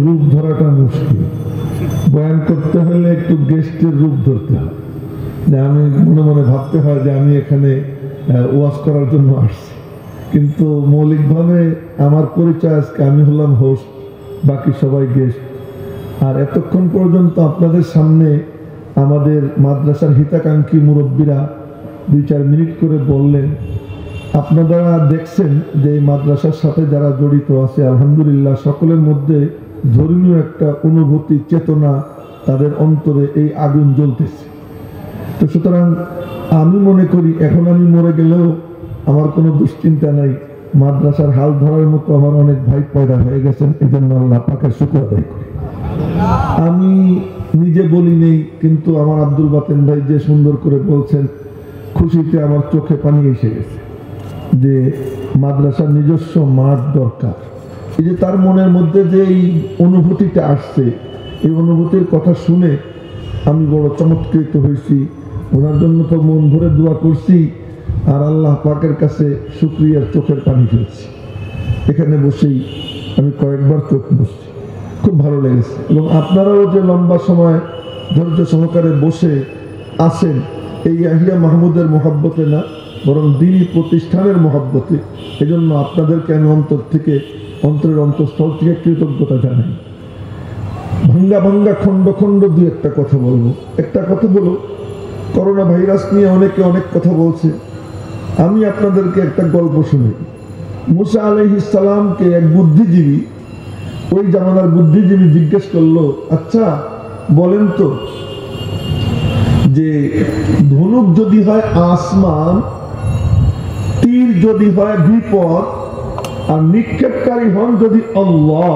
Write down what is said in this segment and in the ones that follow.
রূপ ধরাটা মুশকিল। বয়ান করতে হলে একটু গেস্টের রূপ ধরতে হয়, যে আমি মনে মনে ভাবতে হয় যে আমি এখানে ওয়াজ করার জন্য আসছি, কিন্তু মৌলিকভাবে আমার পরিচয় আজকে আমি হলাম হোস্ট, বাকি সবাই গেস্ট। আর এতক্ষণ পর্যন্ত আপনাদের সামনে আমাদের মাদ্রাসার হিতাকাঙ্ক্ষী মুরব্বীরা 2-4 মিনিট করে বললেন। আপনারা দেখছেন যে এই মাদ্রাসার সাথে যারা জড়িত আছে আলহামদুলিল্লাহ সকলের মধ্যে ধর্মীয় একটা অনুভূতি, চেতনা, তাদের অন্তরে এই আগুন জ্বলতেছে। তো সুতরাং আমি মনে করি এখন আমি মরে গেলেও আমার কোনো দুশ্চিন্তা নাই, মাদ্রাসার হাল ধরার মতো আমার অনেক ভাই পয়দা হয়ে গেছেন, এই জন্য আল্লাহ পাকের শুকর আদায় করি। আমি নিজে বলি নেই, কিন্তু আমার আব্দুল বাতেন ভাই যে সুন্দর করে বলছেন, খুশিতে আমার চোখে পানি এসে গেছে যে মাদ্রাসার নিজস্ব মাঠ দরকার। এই যে তার মনের মধ্যে যে এই অনুভূতিটা আসছে, এই অনুভূতির কথা শুনে আমি বড় চমৎকৃত হয়েছি। ওনার জন্য তো মন ভরে দোয়া করছি, আর আল্লাহ পাকের কাছে শুকরিয়ার চোখের পানি ফেলছি। এখানে বসেই আমি কয়েকবার চোখ বসছি, খুব ভালো লেগেছে। এবং আপনারাও যে লম্বা সময় ধৈর্য সহকারে বসে আছেন, এই ইয়াহিয়া মাহমুদের মহব্বতে না, বরং দ্বীনি প্রতিষ্ঠানের মহব্বতে। এজন্য আপনাদেরকে আমি অন্তরের অন্তঃস্থল থেকে কৃতজ্ঞতা জানাই। ভাঙ্গা ভাঙ্গা খণ্ড খণ্ড দুই একটা কথা বলবো। একটা কথা বলো, করোনা ভাইরাস নিয়ে অনেকে অনেক কথা বলছে। আমি আপনাদেরকে একটা গল্প শুনি। মুসা আলাইহিস সালামকে এক বুদ্ধিজীবী, ওই জামানার বুদ্ধিজীবী জিজ্ঞেস করলো, আচ্ছা বলেন তো, যে ধনুক যদি হয় আসমান, তীর যদি হয় বিপদ, আর নিক্ষেপকারী হন যদি আল্লাহ,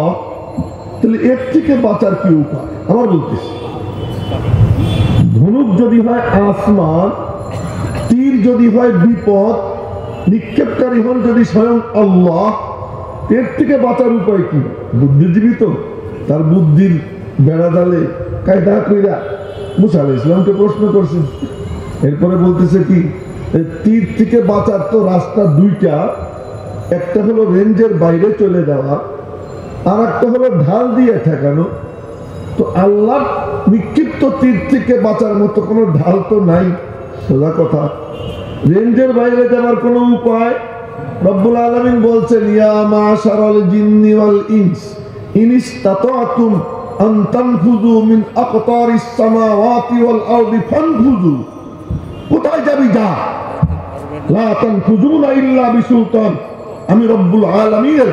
তাহলে এর থেকে বাঁচার কি উপায়? আমার বলতেছি, ধনুক যদি হয় আসমান, তীর যদি হয় বিপদ, নিক্ষেপকারী হন যদি স্বয়ং আল্লাহ, এর থেকে বাঁচার উপায় কি? বুদ্ধিজীবী তো তার বুদ্ধির বেড়া জালে কায়দা কইরা মুসা আলাইহিস সালামকে প্রশ্ন করছেন। এরপরে বলতেছে কি, তীর থেকে বাঁচার তো রাস্তা দুইটা, একটা হলো রেঞ্জের বাইরে চলে যাওয়া, আর একটা হলো ঢাল দিয়ে ঠেকানো। তো আল্লাহ নিক্ষিপ্ত তীর থেকে বাঁচার মতো কোনো ঢাল তো নাই। সোজা কথা, রেঞ্জের বাইরে যাওয়ার কোনো উপায়? রব্বুল আলামিন বলছেন, ইয়া মাশারাল জিন্নি ওয়াল ইনস ইন ইসতাতাতুম আন তানফুযু মিন আকতারিস সামাওয়াতি ওয়াল আরদি ফানফুযু। কোথায় যাবি যা, লা তানফুযুনা ইল্লা বিসুলতান। আমি রব্বুল আলামিনের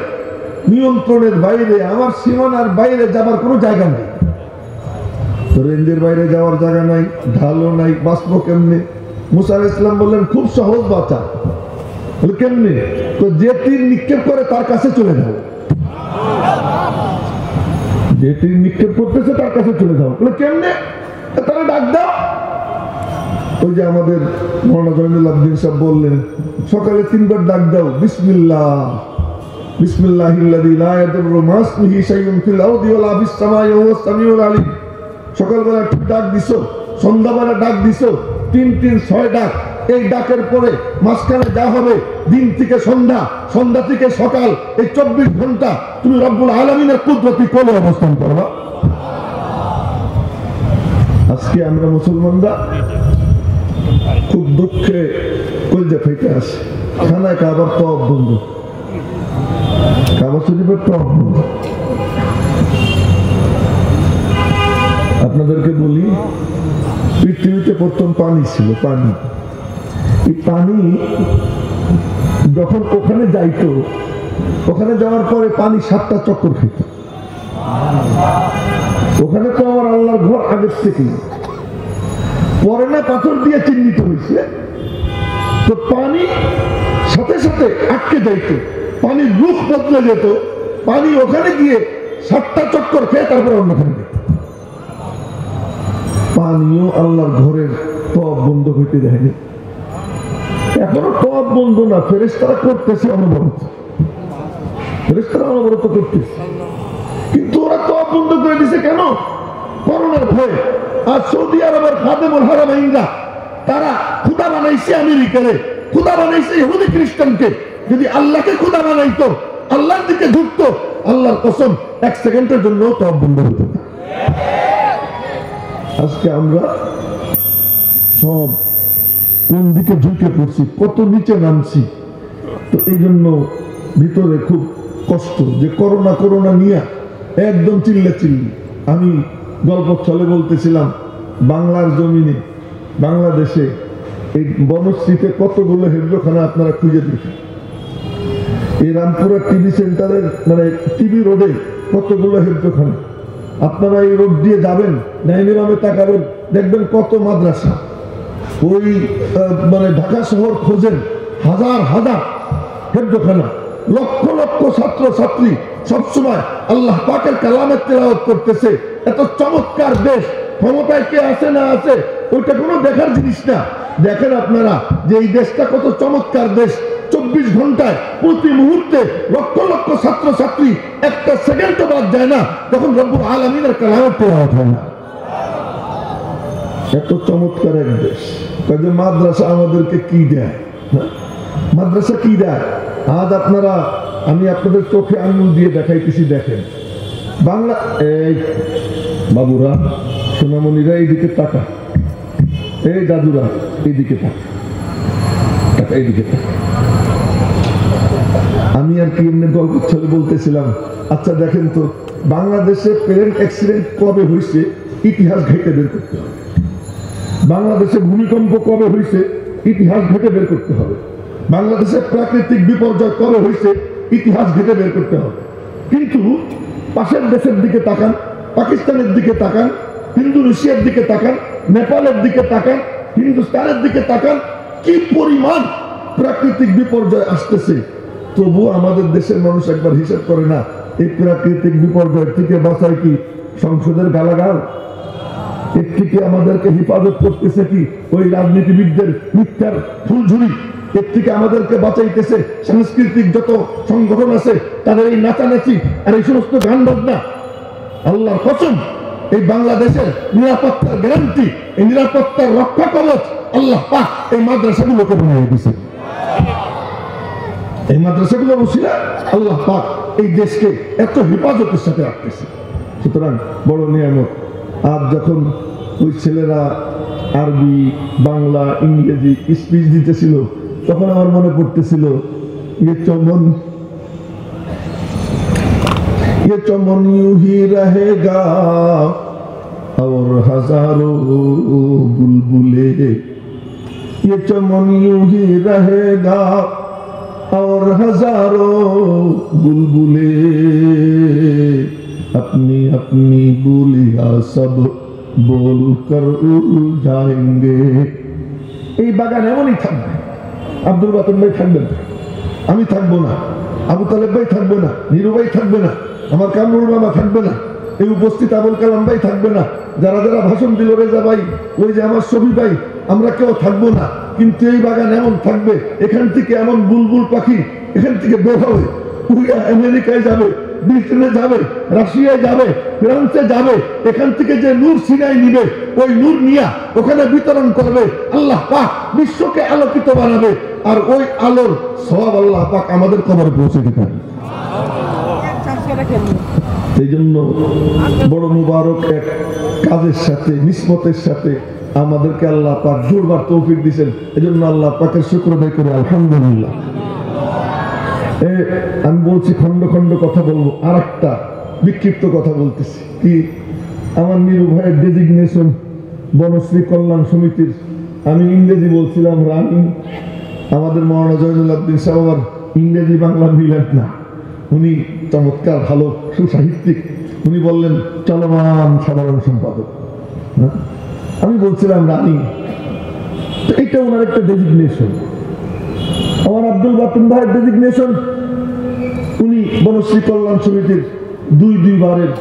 নিয়ন্ত্রণের বাইরে, আমার সীমানার বাইরে যাবার কোনো জায়গা নাই। রেঞ্জের বাইরে যাওয়ার জায়গা নাই, ঢালও নাই, বাঁচবো কেমনে? মুসা আলাইহিস সালাম বললেন, খুব সহজ বাঁচা। বলে কেমনে? তো যে তীর নিক্ষেপ করে তার কাছে চলে যাও, যে তীর নিক্ষেপ করতেছে তার কাছে চলে যাও। বলে কেমনে? তারা ডাক দাও। ওই যে আমাদের মৌলানা জয়নুল আবদিন সাহেব বললেন, সকালে 3 বার ডাক দাও, বিসমিল্লাহ বিসমিল্লাহিল্লাযী লা ইয়াদুররু মা ইসমিহি শাইউন ফিল আরদি ওয়ালা ফিস সামাই ওয়া হুয়াস সামিউল আলীম। সকালবেলা ডাক দিছো, সন্ধ্যাবেলা ডাক দিছো, 3-3-6 ডাক। এই ডাকের পরে মাঝখানে যা হবে, দিন থেকে সন্ধ্যা, সন্ধ্যা থেকে সকাল, এই 24 ঘন্টা তুমি রব্বুল আলামিনের কুদরতি কোলে অবস্থান করবা। আজকে আমরা মুসলমানরা খুব দুঃখে কলজা ফেটে আসে। খানায় কাবার টপ বন্ধ, কাবা শরীফের টপ বন্ধ। আপনাদেরকে বলি, পৃথিবীতে প্রথম পানি ছিল, পানি। এই পানি যখন ওখানে যাইতো, ওখানে যাওয়ার পরে পানি 7টা চক্কর খেত। ওখানে তো আমার আল্লাহর ঘর আগের থেকেই, পরে না পাথর দিয়ে চিহ্নিত হয়েছে। তো পানি সাথে সাথে আটকে যাইতো, পানির রুখ বদলে যেত। পানি ওখানে গিয়ে 7টা চক্কর খেয়ে তারপরে অন্যখানে যেত। পানিও আল্লাহর ঘরের টপ বন্ধ হইতে দেয়নি। এখনো টপ বন্ধ না, ফেরেশতারা করতেছে অনবরত, ফেরেশতারা অনবরত করতেছে। কিন্তু ওরা টপ বন্ধ করে দিছে কেন? করোনার ভয়ে। আর সৌদি আরবের খাদেমুল হারামাইনরা, তারা খুদা বানাইছে আমেরিকারে, খুদা বানাইছে ইহুদি খ্রিস্টানকে। যদি আল্লাহকে খুদা বানাইতো, আল্লাহর দিকে ঢুকতো, আল্লাহর কসম 1 সেকেন্ডের জন্য তওব বন্ধ হতো না। আজকে আমরা সব কোন দিকে ঝুঁকে পড়ছি, কত নিচে নামছি। তো এই জন্য ভিতরে খুব কষ্ট যে করোনা করোনা নিয়ে একদম চিল্লি। আমি গল্প ছলে বলতেছিলাম, বাংলার জমিনে বাংলাদেশে এই বনশ্রীতে কতগুলো হেফজখানা আপনারা খুঁজে দেখেন। এই রামপুরা টিভি সেন্টারের মানে টিভি রোডে কতগুলো হেফজখানা। আপনারা এই রোড দিয়ে যাবেন, নাইনিরামে তাকাবেন, দেখবেন কত মাদ্রাসা। ওই মানে ঢাকা শহর খোঁজেন, হাজার হাজার হেফজখানা, লক্ষ লক্ষ ছাত্র ছাত্রী সবসময় আল্লাহ পাকের কালামের তেলাওয়াত করতেছে। এত চমৎকার দেশ, ক্ষমতায় কে আছে না আছে ওইটা কোনো দেখার জিনিস না। দেখেন আপনারা যে এই দেশটা কত চমৎকার দেশ। 24 ঘন্টায় প্রতি মুহূর্তে লক্ষ লক্ষ ছাত্র ছাত্রী একটা সেকেন্ডও বাদ যায় না যখন রব্বুল আলামিনের কালামের তেলাওয়াত হয় না। এত চমৎকার এক দেশ। কাজে মাদ্রাসা আমাদেরকে কি দেয়? মাদ্রাসা কি দেয়? আজ আপনারা, আমি আপনাদের চোখে আঙুল দিয়ে দেখাইতেছি, দেখেন বাংলা। এই বাবুরা, সোনামণিরা এইদিকে তাকা, এই দাদুরা এইদিকে তাকা, এইদিকে তাকা। আমি আর কি এমনি গল্প ছলে বলতেছিলাম, আচ্ছা দেখেন তো বাংলাদেশে প্লেন অ্যাক্সিডেন্ট কবে হয়েছে ইতিহাস ঘেটে বের করতে হবে। বাংলাদেশে ভূমিকম্প কবে হয়েছে ইতিহাস ঘেটে বের করতে হবে। বাংলাদেশে প্রাকৃতিক বিপর্যয় কবে হয়েছে ইতিহাস ঘেটে বের করতে হবে। কিন্তু পাশের দেশের দিকে তাকান, পাকিস্তানের দিকে তাকান, ইন্দোনেশিয়ার দিকে তাকান, নেপালের দিকে তাকান, হিন্দুস্তানের দিকে তাকান, কি পরিমাণ প্রাকৃতিক বিপর্যয় আসতেছে। তবু আমাদের দেশের মানুষ একবার হিসাব করে না এই প্রাকৃতিক বিপর্যয় থেকে বাঁচায় কি সংসদের গালাগাল? এর থেকে আমাদেরকে হেফাজত করতেছে কি ওই রাজনীতিবিদদের মিথ্যার ফুলঝুরি? এর থেকে আমাদেরকে বাঁচাইতেছে সাংস্কৃতিক যত সংগঠন আছে তাদের এই নাচানাচি আর এই সমস্ত গান বাজনা। আল্লাহর কসম, এই বাংলাদেশের নিরাপত্তার গ্যারান্টি, এই নিরাপত্তার রক্ষা কবচ আল্লাহ পাক এই মাদ্রাসাগুলোকে বানিয়ে দিয়েছে। এই মাদ্রাসাগুলো বসিলা আল্লাহ পাক এই দেশকে এত হেফাজতের সাথে রাখতেছে। সুতরাং বড় নিয়ামত। আজ যখন ওই ছেলেরা আরবি, বাংলা, ইংরেজি স্পিচ দিতেছিল, তখন আমার মনে পড়তেছিল ये चमन यूं ही रहेगा और हजारों बुलबुले, ये चमन यूं ही रहेगा और हजारों बुलबुले अपनी अपनी बोलियां सब बोल कर उड़ जाएंगे। এই বাগান এমনই থাকবে। আব্দুল বাতন ভাই থাকবেন, আমি থাকবো না, আবু তালেব ভাই থাকবে না, নীরু ভাই থাকবে না, আমার কামরুল মামা থাকবে না, এই উপস্থিত আবুল কালাম ভাই থাকবে না, যারা যারা ভাষণ দিল রেজা ভাই, ওই যে আমার ছবি ভাই, আমরা কেউ থাকবো না। কিন্তু এই বাগান এমন থাকবে, এখান থেকে এমন বুলবুল পাখি এখান থেকে বের হবে, আমেরিকায় যাবে, ব্রিটেনে যাবে, রাশিয়ায় যাবে, ফ্রান্সে যাবে, এখান থেকে যে নূর সিনাই নিবে, ওই নূর নিয়া ওখানে বিতরণ করবে। আল্লাহ পাক বিশ্বকে আলোকিত বানাবে, আর ওই আলোর সওয়াব আল্লাহ পাক আমাদের কবরে পৌঁছে দিবেন। এই জন্য বড় মুবারক এক কাজের সাথে, নিসবতের সাথে আমাদেরকে আল্লাহ পাক জুড়বার তৌফিক দিয়েছেন। এই জন্য আল্লাহ পাকের শুকর আদায় করে আলহামদুলিল্লাহ। আমি বলছি খন্ড খন্ড কথা বলবো, আর একটা বিক্ষিপ্ত কথা বলতেছি কি, আমার নীরু ভাইয়ের ডেজিগনেশন বনশ্রী কল্যাণ সমিতির, আমি ইংরেজি বলছিলাম রানিং। আমাদের মৌলানা জয়নুল আবদিন সাহেব ইংরেজি বাংলা মিলেন না, উনি চমৎকার ভালো সুসাহিত্যিক, উনি বললেন চলমান সাধারণ সম্পাদক। আমি বলছিলাম রানিং, এইটা ওনার একটা ডেজিগনেশন। আমার আব্দুল বাতুন ভাইয়ের ডেজিগনেশন, উনি বনশ্রী কল্যাণ সমিতির দুইবারের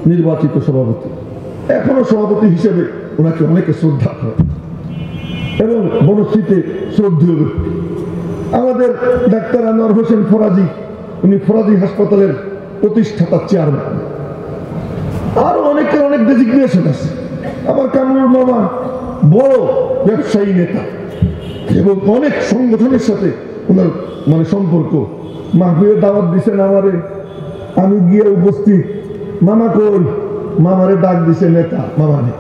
নির্বাচিত সভাপতি, এখনো সভাপতি হিসেবে ওনাকে অনেকে শ্রদ্ধা করে এবং বনশ্রীতে শ্রদ্ধেয় ব্যক্তি। আমাদের ডাক্তার আনোয়ার হোসেন ফরাজি, উনি ফরাজি হাসপাতালের প্রতিষ্ঠাতা চেয়ারম্যান। আরো অনেকের অনেক ডেজিগনেশন আছে। আমার কামরুল মামা বড় ব্যবসায়ী নেতা এবং অনেক সংগঠনের সাথে ওনার মানে সম্পর্ক। মাহফিলের দাওয়াত দিচ্ছেন আমারে, আমি গিয়ে উপস্থিত, মামা কই? মামারে ডাক দিছে নেতা, মামা নেই,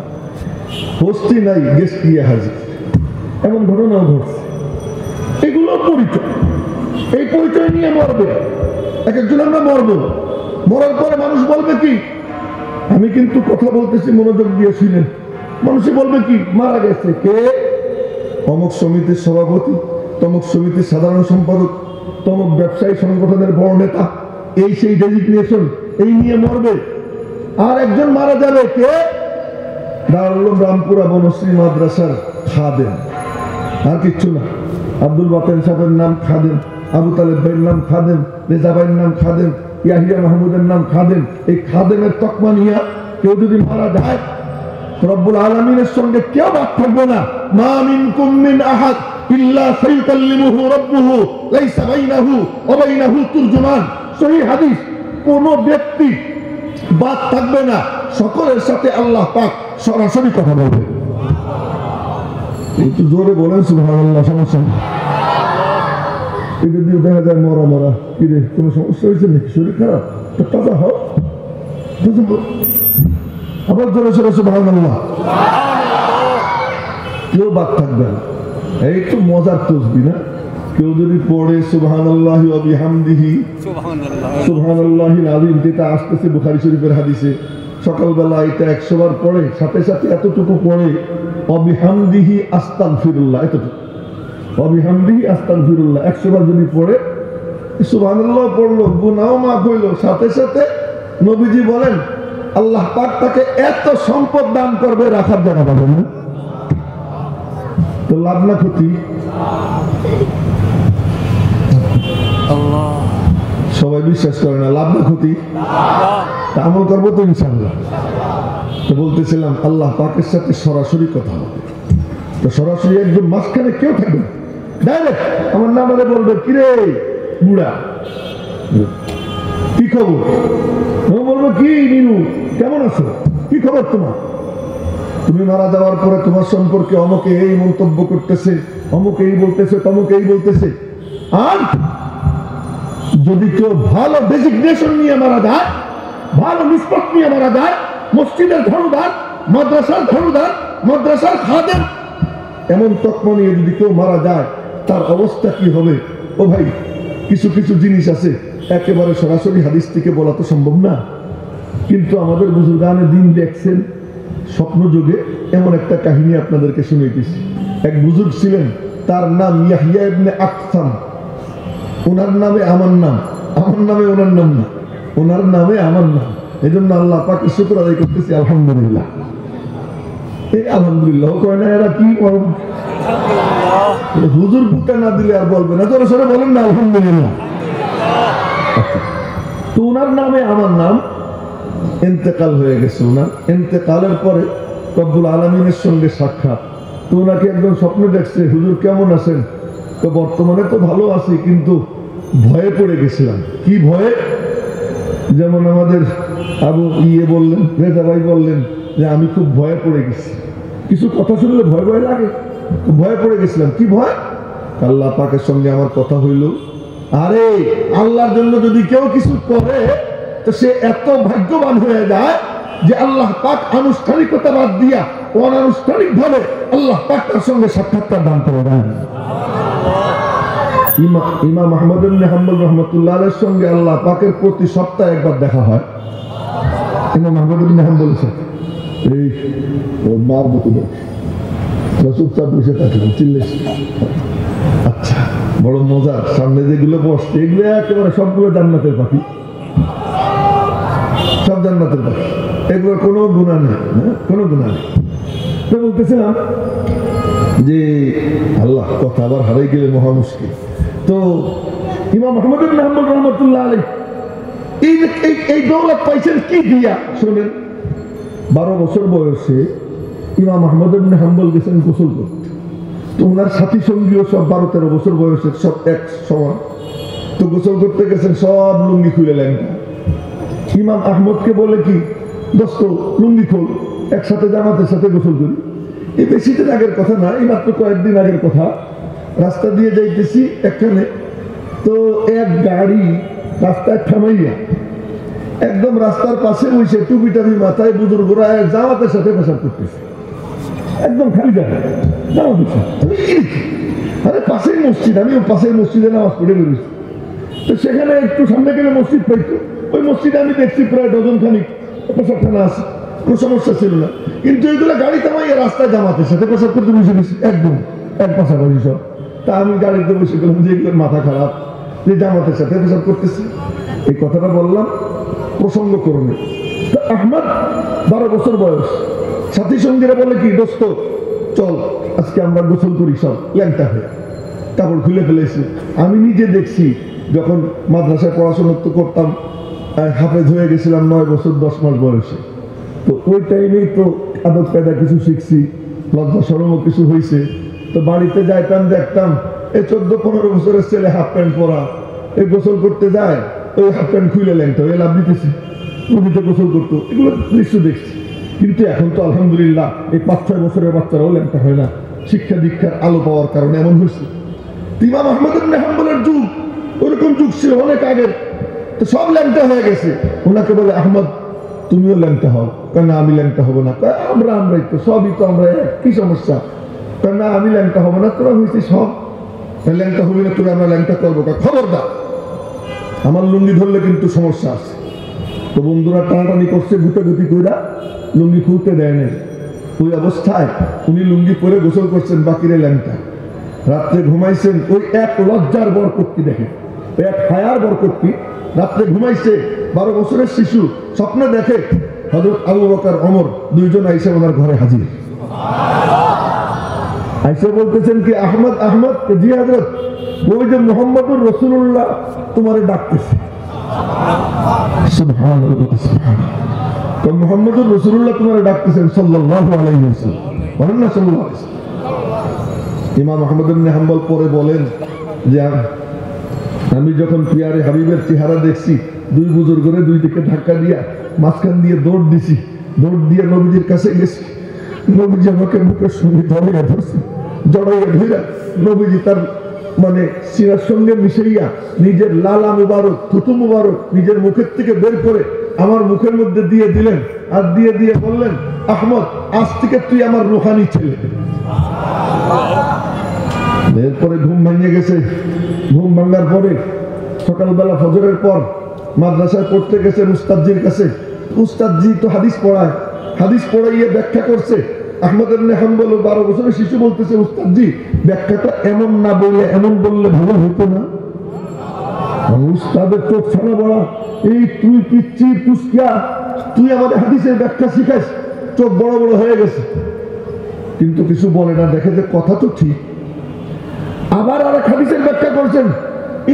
হোস্টি নাই, গেস্ট গিয়ে হাজির। এমন ঘটনাও ঘটছে। এগুলো পরিচয়, এই পরিচয় নিয়ে মরবে এক একজন। আমরা মরবো, মরার পরে মানুষ বলবে কি? আমি কিন্তু কথা বলতেছি, মনোযোগ দিয়ে শুনেন। মানুষে বলবে কি? মারা গেছে কে? অমুক সমিতির সভাপতি, তমুক সমিতির সাধারণ সম্পাদক, তমুক ব্যবসায়ী সংগঠনের বড় নেতা, এই সেই ডেজিগনেশন, এই নিয়ে মরবে। আর একজন মারা যাবে কে? দারুল উলুম রামপুরা বনশ্রী মাদ্রাসার খাদেম, আর কিচ্ছু না। আব্দুল বাতেন সাহেবের নাম খাদেম, আবু তালেব ভাইয়ের নাম খাদেম, রেজা ভাইয়ের নাম খাদেম, ইয়াহিয়া মাহমুদের নাম খাদেম। এই খাদেমের তকমা নিয়া কেউ যদি মারা যায়, রব্বুল আলামিনের সঙ্গে কেউ বাদ থাকবে না। মা মিনকুম মিন আহাদ ইল্লা সাইয়ুকাল্লিমুহু রাব্বুহু লাইসা বাইনাহু ওয়া বাইনাহু তুরজুমান। সহিহ হাদিস। কোন ব্যক্তি বাদ থাকবে না, সকলের সাথে আল্লাহ পাক সরাসরি কথা বলবে। একটু জোরে বলেন সুবহানাল্লাহ। সমস্যা নেই। এটা দিয়ে দেখা যায় মরা মরা। কি রে, কোনো সমস্যা হয়েছে নাকি? শরীর খারাপ? তো তাজা হও, আবার জোরে সরে সুবহানাল্লাহ। কেউ বাদ থাকবে না। এই তো মজার তসবিহ না? কেউ যদি পড়ে সুবহানাল্লাহি ওয়া বিহামদিহি সুবহানাল্লাহিল আযীম, যেটা আসতেছে বুখারী শরীফের হাদিসে, সকালবেলা এটা 100 বার পড়ে, সাথে সাথে এতটুকু পড়ে ওয়া বিহামদিহি আস্তাগফিরুল্লাহ, এতটুকু ওয়া বিহামদিহি আস্তাগফিরুল্লাহ 100 বার যদি পড়ে, সুবহানাল্লাহ পড়লো, গুনাহও মাফ হইলো। সাথে সাথে নবীজি বলেন আল্লাহ পাক তাকে এত সম্পদ দান করবে, রাখার জায়গা পাবে না। তো লাভ না ক্ষতি? সবাই বিশ্বাস করে না, লাভ না ক্ষতি? আমল করবো তো ইনশাআল্লাহ। তো বলতেছিলাম আল্লাহ পাকের সাথে সরাসরি কথা হবে। তো সরাসরি একদম মাঝখানে কেউ থাকবে, ডাইরেক্ট আমার নামারে বলবে, কিরে বুড়া, কি খবর? বলবো কি নিনু, কেমন আছো, কি খবর তোমার? তুমি মারা যাওয়ার পরে তোমার সম্পর্কে অমুকে এই মন্তব্য করতেছে, অমুকে এই বলতেছে, তমুকে এই বলতেছে। আর যদি কেউ ভালো ডেজিগনেশন নিয়ে মারা যায়, ভালো নিষ্পত নিয়ে মারা যায়, মসজিদের ধরুদার, মাদ্রাসার ধরুদার, মাদ্রাসার খাদেম, এমন তকমা নিয়ে যদি কেউ মারা যায়, তার অবস্থা কি হবে? ও ভাই, কিছু কিছু জিনিস আছে একেবারে সরাসরি হাদিস থেকে বলা তো সম্ভব না, কিন্তু আমাদের বুজুর্গানে দিন দেখছেন স্বপ্ন যুগে। এমন একটা কাহিনী আপনাদেরকে শুনাইতেছি। এক বুজুর্গ ছিলেন, তার নাম ইয়াহিয়া ইবনে আকসাম। ওনার নামে আমার নাম, আমার নামে ওনার নাম না, ওনার নামে আমার নাম। এই জন্য আল্লাহ পাকের শুকর আদায় করতেছি, আলহামদুলিল্লাহ। এই আলহামদুলিল্লাহ কয় না, এরা কি হুজুর পুতে না দিলে আর বলবে না, তোরা সরে বলেন না আলহামদুলিল্লাহ। তো ওনার নামে আমার নাম। ইন্তেকাল হয়ে গেছে। ওনার ইন্তেকালের পরে রব্বুল আলামিনের সঙ্গে সাক্ষাৎ। তো ওনাকে একজন স্বপ্ন দেখছে, হুজুর কেমন আছেন? তো বর্তমানে তো ভালো আছি, কিন্তু ভয়ে পড়ে গেছিলাম। কি ভয়ে? যেমন আমাদের আবু বললেন, রেজা ভাই বললেন যে আমি খুব ভয়ে পড়ে গেছি। কিছু কথা শুনলে ভয় ভয় লাগে, ভয়ে পড়ে গেছিলাম। কি ভয়? আল্লাহ পাকের সঙ্গে আমার কথা হইল, আরে আল্লাহর জন্য যদি কেউ কিছু করে, তো সে এত ভাগ্যবান হয়ে যায় যে আল্লাহ পাক আনুষ্ঠানিকতা বাদ দিয়া অনানুষ্ঠানিক ভাবে আল্লাহ পাক তার সঙ্গে সাক্ষাৎকার দান করে দেন। ইমাম আহমদ ইবনে হাম্বল রাহমাতুল্লাহ আলাইহির সঙ্গে আল্লাহ পাকের প্রতি সপ্তাহে একবার দেখা হয়। ইমাম আহমদ ইবনে হাম্বল এই মার মতো চুপচাপ বসে থাকলেন, চিল্লেছি। আচ্ছা, বড় মজার। সামনে যেগুলো বসছে এগুলো একেবারে সবগুলো জান্নাতের পাখি, সব জান্নাতের পাখি, এগুলোর কোনো গুনাহ নেই, কোনো গুনাহ নেই। তো বলতেছিলাম যে আল্লাহ কথা আবার হারাই গেলে মহা মুশকিল। তো ইমাম আহমদ ইবনে হাম্বল রাহমাতুল্লাহ আলাইহি এই দৌলত পাইছেন কি দিয়া? শোনেন, 12 বছর বয়সে ইমাম আহমদ ইবনে হাম্বল গেছেন গোসল করতে। তো ওনার সাথী সঙ্গীও সব 12-13 বছর বয়সের, সব এক সমান। তো গোসল করতে গেছেন, সব লুঙ্গি খুলে লেনটা। ইমাম আহমদকে বলে কি, দোস্ত লুঙ্গি খোল, একসাথে জামাতের সাথে গোসল করি। এই বেশি দিন আগের কথা না, এই মাত্র কয়েকদিন আগের কথা। রাস্তা দিয়ে যাইতেছি এখানে, তো এক গাড়ি রাস্তায় থামাইয়া একদম রাস্তার পাশে বসে টুপি টাপি মাথায় বুজুর্গরা জামাতের সাথে পেশাব করতেছে, একদম খালি জায়গা জামাতের সাথে। আরে পাশেই মসজিদ, আমিও পাশের মসজিদে নামাজ পড়ে বেরোছি, তো সেখানে একটু সামনে গেলে মসজিদ পাইতো, ওই মসজিদে আমি দেখছি প্রায় ডজন খানিক পেশাবখানা আছে, কোনো সমস্যা ছিল না। কিন্তু এইগুলো গাড়ি থামাইয়া রাস্তায় জামাতের সাথে পেশাব করতে বসে গেছি, একদম এক পাশাপাশি সব। তা আমি গাড়িতে বসে গেলাম যে এগুলোর মাথা খারাপ, যে জামাতের সাথে পেশাব করতেছে। এই কথাটা বললাম প্রসঙ্গ করবে। আহমদ 12 বছর বয়স, সাথী সঙ্গীরা বলে কি, দোস্ত চল আজকে আমরা গোসল করি, সব ল্যাংটা হয়ে কাপড় খুলে ফেলেছি। আমি নিজে দেখছি, যখন মাদ্রাসায় পড়াশোনা তো করতাম, হাফেজ হয়ে গেছিলাম 9 বছর 10 মাস বয়সে, তো ওই টাইমেই তো আদব কায়দা কিছু শিখছি, লজ্জা শরমও কিছু হয়েছে। তো বাড়িতে যাইতাম, দেখতাম এই 14-15 বছরের ছেলে হাফ প্যান্ট পরা, এই গোসল করতে যায়, ওই হাফ প্যান্ট খুলে ল্যাংটা হয়ে লাভ দিতেছে, নদীতে গোসল করতো, এগুলো দৃশ্য দেখছি। কিন্তু এখন তো আলহামদুলিল্লাহ এই 5-6 বছরের বাচ্চারাও ল্যাংটা হয় না, শিক্ষা দীক্ষার আলো পাওয়ার কারণে এমন হয়েছে। ইমাম আহমদ ইবনে হাম্বলের যুগ ওরকম যুগ ছিল অনেক আগের, তো সব ল্যাংটা হয়ে গেছে। ওনাকে বলে, আহমদ তুমিও ল্যাংটা হও। কেন আমি ল্যাংটা হবো না? আমরাই তো সবই তো আমরা, কি সমস্যা? কেন আমি ল্যাংটা হবো না? তোরা হয়েছে সব ল্যাংটা হবি না, তোরা আমরা ল্যাংটা করবো। খবরদার, আমার লুঙ্গি ধরলে কিন্তু সমস্যা আছে। তো বন্ধুরা টানাটানি করছে, গুটাগুটি কইরা লুঙ্গি খুলতে দেয় নাই। ওই অবস্থায় উনি লুঙ্গি পরে গোসল করছেন, বাকিরে ল্যাংটা। রাত্রে ঘুমাইছেন, ওই এক লজ্জার বরকতি দেখে, এক হায়ার বরকতি। রাত্রে ঘুমাইছে, 12 বছরের শিশু, স্বপ্নে দেখে হযরত আবু বকর ওমর দুইজন আইসা ওনার ঘরে হাজির। আইসা বলতেছেন কি, আহমদ আহমদ, জি হযরত, ওই যে মুহাম্মদুর রাসূলুল্লাহ তোমারে ডাকতেছে। সুবহানাল্লাহ, সুবহানাল্লাহ। তো মুহাম্মদুর রাসূলুল্লাহ তোমারে ডাকতেছেন সাল্লাল্লাহু আলাইহি ওয়াসাল্লাম, বলেন না সাল্লাল্লাহু আলাইহি ওয়াসাল্লাম। ইমাম আহমদ ইবনে হাম্বল পরে বলেন যে আমি যখন পিয়ারে হাবিবের চেহারা দেখছি, দুই বুজুর্গরে দুই দিকে ধাক্কা দিয়া মাঝখান দিয়ে দৌড় দিছি, দৌড় দিয়ে নবীজির কাছে গেছি। নবীজি আমাকে মুখের সঙ্গে জড়াইয়া ধরছি, জড়াইয়া ধরে নবীজি তার মানে সিনার সঙ্গে মিশাইয়া নিজের লালা মুবারক, থুতু মুবারক নিজের মুখের থেকে বের করে আমার মুখের মধ্যে দিয়ে দিলেন, আর দিয়ে দিয়ে বললেন, আহমদ আজ থেকে তুই আমার রুহানি ছেলে। এরপরে ঘুম ভেঙে গেছে। ঘুম ভাঙার পরে সকালবেলা ফজরের পর মাদ্রাসায় পড়তে গেছেন উস্তাদজির কাছে। উস্তাদজি তো হাদিস পড়ায়, হাদিস পড়াইয়ে ব্যাখ্যা করছে। আহমদ ইবনে হাম্বল 12 বছরের শিশু বলতেছে, উস্তাদজি ব্যাখ্যাটা এমন না বললে, এমন বললে ভালো হতো না? উস্তাদের চোখ ছাড়া বলা, এই তুই পিচ্ছি পুষ্কিয়া, তুই আমাদের হাদিসের ব্যাখ্যা শিখাস। চোখ বড় বড় হয়ে গেছে, কিন্তু কিছু বলে না, দেখে যে কথা তো ঠিক। আবার আর এক হাদিসের ব্যাখ্যা করছেন।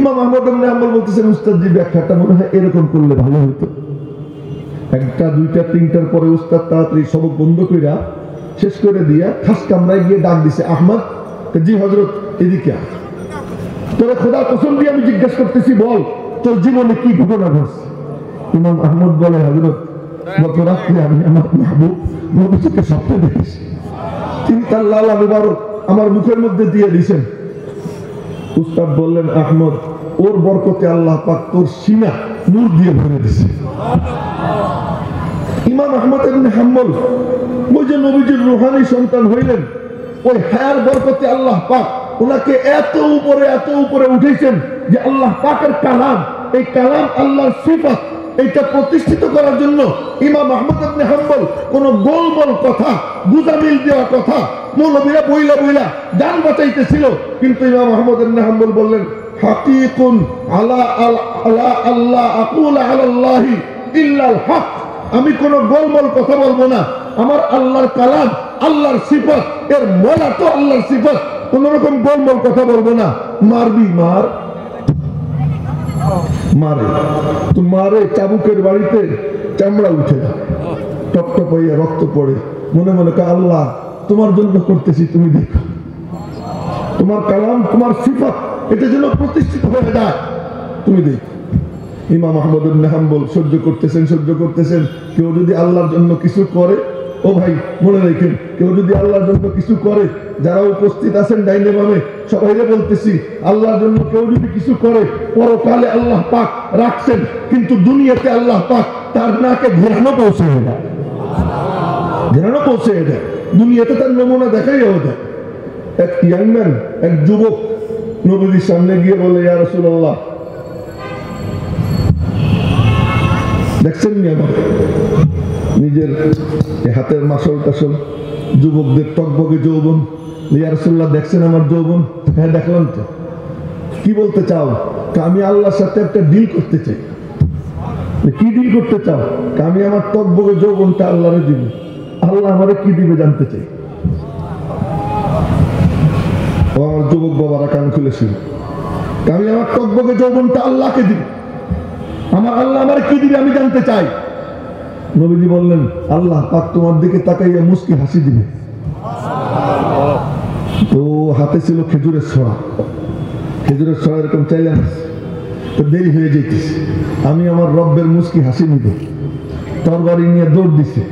ইমাম আহমদ ইবনে হাম্বল বলতেছেন, উস্তাদজি ব্যাখ্যাটা মনে হয় এরকম করলে ভালো হতো। 1টা 2টা 3টার পরে উস্তাদ তাড়াতাড়ি সবক বন্ধ কইরা শেষ করে দিয়া খাস কামরায় গিয়ে ডাক দিছে, আহমদ, জি হযরত, এদিকে আয়। তোরা খোদার কসম দিয়ে আমি জিজ্ঞাসা করতেছি, বল তোর জীবনে কি ঘটনা ঘটছে? ইমাম আহমদ বলে, হযরত গত রাত্রে আমি আমার মাহবুব নবীজিকে স্বপ্নে দেখেছি, তিনি তার লালা মুবারক আমার মুখের মধ্যে দিয়ে দিয়েছেন। উস্তাদ বললেন, আহমদ, ওর বরকতে আল্লাহ পাক তোর সিনা নূর দিয়ে ভরে দিয়েছে। ইমাম আহমদ ইবনে হাম্বল ওই যে নবীজির রূহানি সন্তান হইলেন, ওই হায়ার বরকতে আল্লাহ পাক ওনাকে এত উপরে উঠেছেন যে আল্লাহ পাকের কালাম, এই কালাম আল্লাহর সিফাত, এটা প্রতিষ্ঠিত করার জন্য ইমাম আহমদ ইবনে হাম্বল কোন গোলমোল কথা, গুজামিল দেওয়া কথা মৌলবীরা বইলা জান বাঁচাইতেছিল। কিন্তু ইমাম আহমদ ইবনে হাম্বল বললেন, হাকিকুন আলা আল্লাহ আকুল আলাল্লাহি ইল্লাল হক, আমি কোন গোলমোল কথা বলবো না। আমার আল্লাহর কালাম, আল্লাহর সিফাত, এর মোলা তো আল্লাহর সিফাত, কোন রকম গোলমোল কথা বলবো না। মারবি মার, মারে তো মারে, চাবুকের বাড়িতে চামড়া উঠে যায়, টপটপ হইয়া রক্ত পড়ে, মনে মনে আল্লাহ তোমার জন্য করতেছি, তুমি দেখো, তোমার কালাম, তোমার সিফাত এটা যেন প্রতিষ্ঠিত হয়ে যায়, তুমি দেখো। ইমাম আহমদ ইবনে হাম্বল সহ্য করতেছেন। কেউ যদি আল্লাহর জন্য কিছু করে, ও ভাই মনে রাখেন, কেউ যদি আল্লাহর জন্য কিছু করে, যারা উপস্থিত আছেন ডাইনে বামে সবাইকে বলতেছি, আল্লাহর জন্য কেউ যদি কিছু করে, পরকালে আল্লাহ পাক রাখছেন, কিন্তু দুনিয়াতে আল্লাহ পাক তার নাকে ঘেরানো পৌঁছে দেয়, ঘেরানো পৌঁছে দেয়। দুনিয়াতে তার নমুনা দেখাই দেয়। এক ইয়াংম্যান, এক যুবক নবীর সামনে গিয়ে বলে, ইয়া রাসূলুল্লাহ, দেখছেন নি আমার নিজের হাতের মাসল টাসল, যুবকদের টকবগে যৌবন, ইয়া রাসূলুল্লাহ দেখছেন আমার যৌবন? হ্যাঁ দেখলাম তো। কি বলতে চাও? আমি আল্লাহর সাথে একটা ডিল করতে চাই। কি ডিল করতে চাও? আমি আমার টকবগে যৌবনটা আল্লাহরে দিব, আল্লাহ আমারে কি দিবে জানতে চাই। ও আমার যুবক বাবারা কান খুলেছিল, আমি আমার টকবগে যৌবনটা আল্লাহকে দিব, আমার আল্লাহ আমার কি দিবে আমি জানতে চাই। নবীজি বললেন, আল্লাহ পাক তোমার দিকে তাকাইয়া মুস্কি হাসি দিবে। তো হাতে ছিল খেজুরের ছড়া, খেজুরের ছড়া এরকম চাইলে তো দেরি হয়ে যেতেছে, আমি আমার রব্বের মুস্কি হাসি নিব। তরবারি নিয়ে দৌড় দিছে,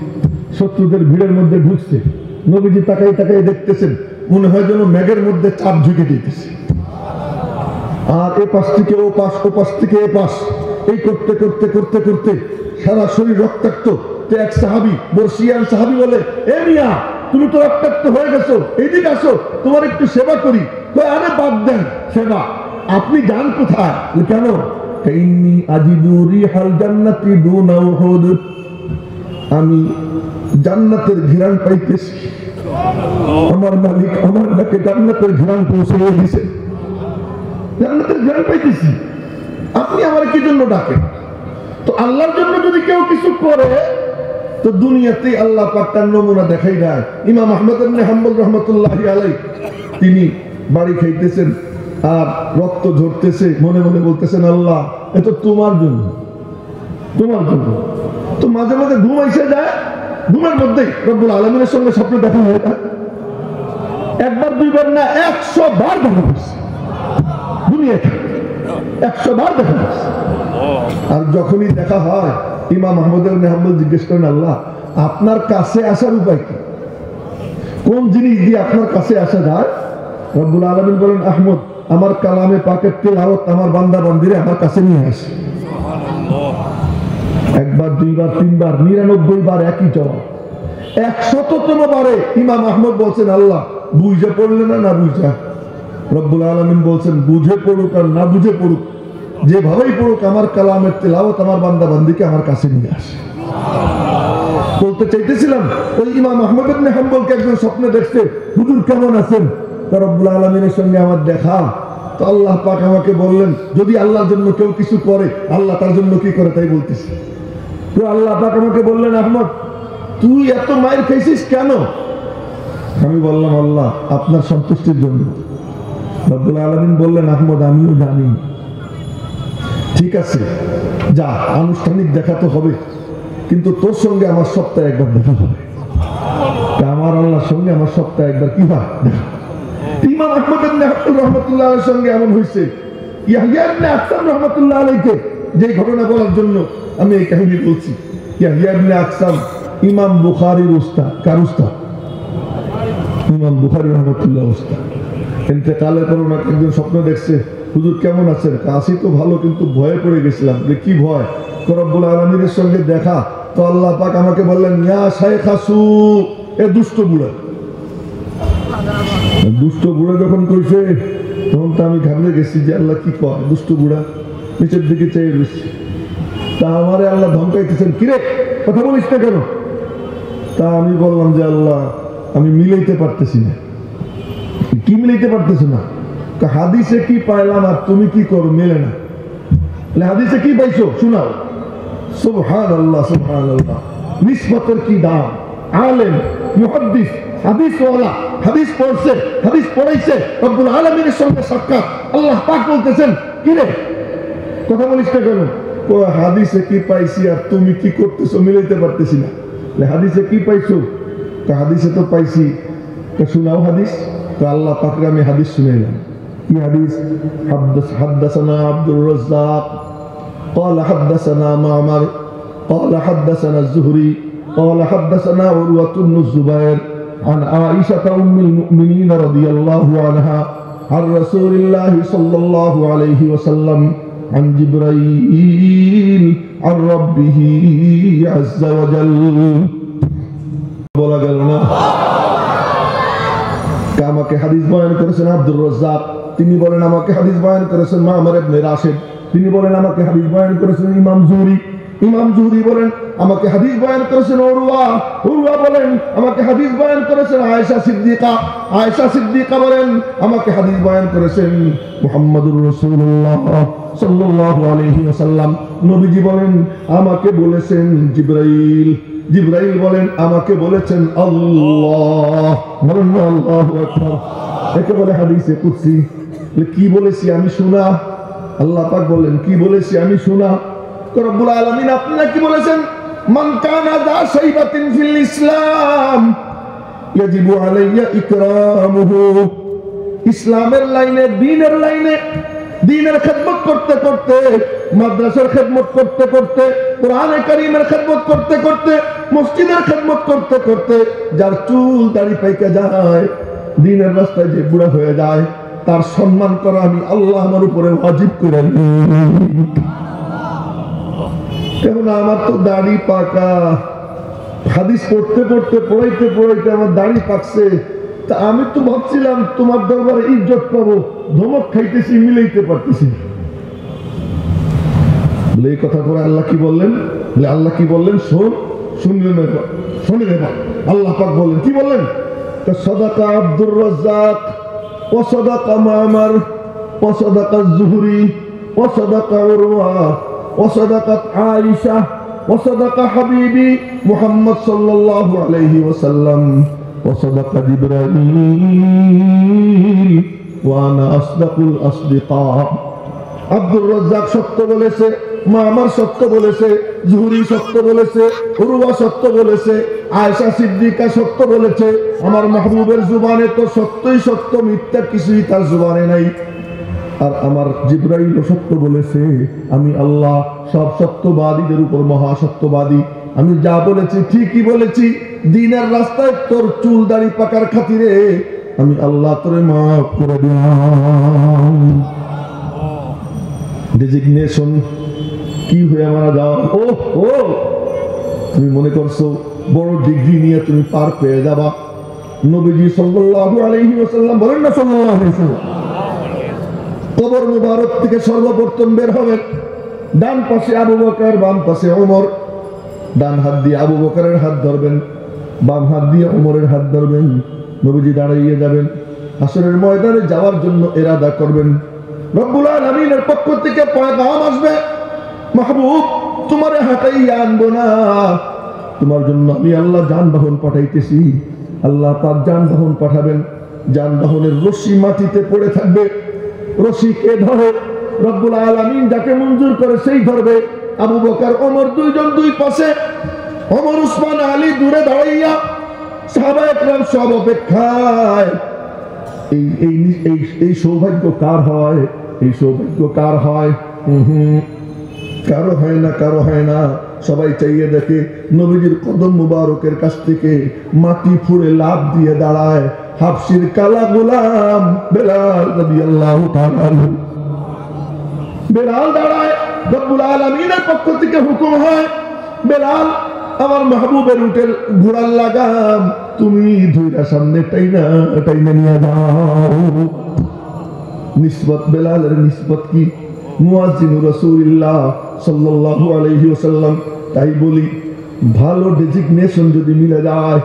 শত্রুদের ভিড়ের মধ্যে ঢুকছে। নবীজি তাকাই তাকাই দেখতেছেন, মনে হয় যেন মেঘের মধ্যে চাপ ঝুঁকে দিতেছে। আর এ পাশ থেকে ও পাশ, ও পাশ থেকে এ পাশ, এই করতে করতে করতে করতে সারা শরীর রক্তাক্ত। তো এক সাহাবি, বর্ষিয়ান সাহাবি বলে, এ মিয়া তুমি তো রক্তাক্ত হয়ে গেছো, এইদিকে আসো, তোমার একটু সেবা করি। আরে বাদ দেন সেবা, আপনি যান কোথায়? কেন? আমি জান্নাতের ঘিরান পাইতেছি, আমার মালিক আমার নাকে জান্নাতের ঘিরান পৌঁছে দিয়েছে, জান্নাতের ঘিরান পাইতেছি, আপনি আমার কি জন্য ডাকেন? তো আল্লাহর জন্য যদি কেউ কিছু করে তো দুনিয়াতে আল্লাহ পাক তার নমুনা দেখাই দেয়। ইমাম আহমদ ইবনে হাম্বল রাহমাতুল্লাহি আলাইহি তিনি বাড়ি খাইতেছেন আর রক্ত ঝরতেছে, মনে মনে বলতেছেন, আল্লাহ এ তো তোমার জন্য, তোমার জন্য। তো মাঝে মাঝে ঘুম এসে যায়, ঘুমের মধ্যেই রব্বুল আলামিনের সঙ্গে স্বপ্ন দেখা হয়ে যায়। একবার দুইবার না, 100 বার দেখা হয়েছে দুনিয়াতে, 100 বার দেখা হয়েছে। আর যখনই দেখা হয়, ইমাম আহমদ ইবনে হাম্বল জিজ্ঞেস করেন, আল্লাহ আপনার কাছে আসার উপায় কি? কোন জিনিস দিয়ে আপনার কাছে আসা যায়? রব্বুল আলামিন বলেন, আহমদ আমার কালামে পাকের তেলাওয়াত আমার বান্দা বান্দিরে আমার কাছে নিয়ে আসে। একবার দুইবার তিনবার 99 বার একই জবাব। 100তম বারে ইমাম আহমদ বলছেন, আল্লাহ বুঝে পড়লে না, না বুঝা? রব্বুল আলামিন বলছেন, বুঝে পড়ুক আর না বুঝে পড়ুক, যেভাবেই পড়ুক আমার কালামের তেলাওয়াত আমার বান্দা বান্দিকে আমার কাছে নিয়ে আসে। বলতে চাইতেছিলাম, ওই ইমাম আহমদ ইবনে হাম্বলকে একজন স্বপ্নে দেখছে, হুজুর কেমন আছেন? রব্বুল আলামিনের সঙ্গে আমার দেখা। তো আল্লাহ পাক আমাকে বললেন, যদি আল্লাহর জন্য কেউ কিছু করে আল্লাহ তার জন্য কি করে তাই বলতেছি। তো আল্লাহ পাক আমাকে বললেন, আহমদ তুই এত মায়ের খাইছিস কেন? আমি বললাম, আল্লাহ আপনার সন্তুষ্টির জন্য। রব্বুল আলামিন বললেন, আহমদ আমিও জানি। ঠিক আছে যা, আনুষ্ঠানিক দেখা তো হবে, কিন্তু তোর সঙ্গে আমার সপ্তাহে একবার দেখা হবে। আমার আল্লাহর সঙ্গে আমার সপ্তাহে একবার কি হয় দেখা। ইমাম আহমদ ইবনে হাম্বল রাহমাতুল্লাহ আলাইহির সঙ্গে এমন হয়েছে, ইয়াহইয়া ইবনে আকসাম রাহমাতুল্লাহ আলাইহিকে যে ঘটনা বলার জন্য আমি এই কাহিনী বলছি। ইয়াহইয়া ইবনে আকসাম ইমাম বুখারীর উস্তাদ। কার উস্তাদ? ইমাম বুখারী রাহমাতুল্লাহ উস্তাদ। ইন্তেকালের পর ওনাকে একজন স্বপ্ন দেখছে, হুজুর কেমন আছেন? আছি তো ভালো, কিন্তু ভয়ে পড়ে গেছিলাম। কি ভয়? রব্বুল আলামিনের সঙ্গে দেখা। তো আল্লাহ পাক আমাকে বললেন, ইয়া শাইখাসু, এ দুষ্ট বুড়া। দুষ্ট বুড়া যখন কইছে তখন তো আমি ঘাবড়ে গেছি যে আল্লাহ কি কয় দুষ্ট বুড়া। নিচের দিকে চেয়ে রয়েছি, তা আমারে আল্লাহ ধমকাইতেছেন, কিরে কথা বলিস না কেন? তা আমি বললাম যে আল্লাহ আমি মিলাইতে পারতেছি না। কি মিলাইতে পারতেছ না? হাদিসে কি পাইলাম আর তুমি কি করো মেলে না। হাদিসে কি পাইছো শোনাও। সুবহানাল্লাহ সুবহানাল্লাহ, নিসবতের কি দাম। আলেম মুহাদ্দিস হাদিসওয়ালা, হাদিস পড়ছে, হাদিস পড়াইছে, রব্বুল আলামিনের সঙ্গে সাক্ষাৎ। আল্লাহ পাক বলতেছেন, কি রে কথা বলিস না কেন? হাদিসে কি পাইছি আর তুমি কি করতেছো মিলাইতে পারতেছি না। হাদিসে কি পাইছো? হাদিসে তো পাইছি, শোনাও হাদিস। তো আল্লাহ পাকরে আমি হাদিস শুনাইলাম। কি হাদিস? حدثنا عبد الرزاق قال حدثنا معمر قال حدثنا الزهري قال حدثنا عروة بن الزبير عن عائشة أم المؤمنين رضي الله عنها عن رسول الله صلى الله عليه وسلم عن جبريل عن ربه عز وجل বলা গেল না আমাকে হাদিস বয়ান করেছেন আব্দুর রাজ্জাক তিনি বলেন আমাকে হাদিস বয়ান করেছেন মা'মার ইবনে রাশিদ তিনি বলেন আমাকে হাদিস বয়ান করেছেন ইমাম জুহরি বলেন আমাকে হাদিস বয়ান করেছেন উরওয়া বলেন আমাকে হাদিস বয়ান করেছেন আয়েশা সিদ্দিকা বলেন আমাকে হাদিস বয়ান করেছেন মুহাম্মদুর রাসূলুল্লাহ সাল্লাল্লাহু আলাইহি ওয়াসাল্লাম নবীজি বলেন আমাকে বলেছেন জিবরাইল বলেন আমাকে বলেছেন আল্লাহ বলেন আল্লাহু আকবার একে বলে হাদিসে কুদসি কি বলেছি আমি শোনা আল্লাহ পাক বলেন কি বলেছি আমি শোনা রব্বুল আলামিন আপনারা কি বলেছেন মান কানা যা শাইবাতিন ফিল ইসলাম ইয়াজিবু আলাইয়া ইকরামুহু ইসলামের লাইনে দ্বীনের খেদমত করতে করতে মাদ্রাসার খেদমত করতে করতে কোরআনে কারীমের খেদমত করতে করতে মসজিদের খেদমত করতে করতে যার চুল দাড়ি পাইকে যায় দ্বীনের রাস্তায় যে বুড়া হয়ে যায় তার সম্মান করা আমি আল্লাহ আমার উপরে ওয়াজিব করে কেন আমার তো দাড়ি পাকা হাদিস পড়াইতে আমার দাড়ি পাকছে তা আমি তো ভাবছিলাম তোমার দরবারে ইজ্জত পাবো ধমক খাইতেছি মিলাইতে পারতেছি বলে এই কথা পরে আল্লাহ কি বললেন শুনে নেবা আল্লাহ পাক বললেন কি বললেন সাদাকা আব্দুর রাজ্জাক ওয়া সাদাকা মা'মার ওয়া সাদাকা জুহরি ওয়া সাদাকা উরওয়া وصدقت عائشة وصدق حبيبي محمد صلى الله عليه وسلم وصدق جبرائيل وأنا أصدق الأصدقاء আব্দুর রাজ্জাক সত্য বলেছে মা'মার সত্য বলেছে জুহরি সত্য বলেছে উরওয়া সত্য বলেছে আয়েশা সিদ্দিকা সত্য বলেছে আমার মাহবুবের জুবানে তো সত্যই সত্য মিথ্যা কিছুই তার জুবানে নাই আর আমার জিবরাইল সত্য বলেছে আমি আল্লাহ সব সত্যবাদীদের উপর মহাসত্যবাদী আমি যা বলেছি ঠিকই বলেছি দ্বীনের রাস্তায় তোর চুল দাড়ি পাকার খাতিরে আমি আল্লাহ তোরে মাফ করে দিলাম ডেজিগনেশন কি হয়ে মারা যাও ও তুমি মনে করছো বড় ডিগ্রি নিয়ে তুমি পার পেয়ে যাবা নবীজি সাল্লাল্লাহু আলাইহি ওয়াসাল্লাম বলেন না সাল্লাল্লাহু আলাইহি ওয়াসাল্লাম কবর মুবারক থেকে সর্বপ্রথম বের হবেন ডান পাশে আবু বকর বাম পাশে ওমর ডান হাত দিয়ে আবু বকরের হাত ধরবেন বাম হাত দিয়ে ওমরের হাত ধরবেন নবীজি দাঁড়িয়ে যাবেন হাসরের ময়দানে যাওয়ার জন্য ইরাদা করবেন রব্বুল আলামিনের পক্ষ থেকে পয়গাম আসবে মাহবুব তোমারে হাঁটাইয়া আনবো না তোমার জন্য আমি আল্লাহ যানবাহন পাঠাইতেছি আল্লাহ পাক যানবাহন পাঠাবেন যানবাহনের রশি মাটিতে পড়ে থাকবে রশি কে ধরে রব্বুল আলামিন যাকে মঞ্জুর করে সেই ধরবে আবু বকর ওমর দুইজন দুই পাশে ওমর উসমান আলী দূরে দাঁড়াইয়া সাহাবায়ে কেরাম সব অপেক্ষায় এই সৌভাগ্য কার হয় কারো হয় না সবাই চাইয়ে দেখে নবীজির কদম মুবারকের কাছ থেকে মাটি ফুঁড়ে লাফ দিয়ে দাঁড়ায় হাবশির কালা গোলাম বেলাল রাদিয়াল্লাহু তাআলা বেলাল দাঁড়ায় রব্বুল আলামিনের পক্ষ থেকে হুকুম হয় বেলাল আমার মাহবুবের উটের ঘোড়ার লাগাম তুমি ধইরা সামনে টাইনা নিয়ে যাও নিসবত বেলালের নিসবত কি মুয়াজ্জিনুর রাসূলুল্লাহ সাল্লাল্লাহু আলাইহি ওয়াসাল্লাম তাই বলি ভালো ডেজিগনেশন যদি মিলে যায়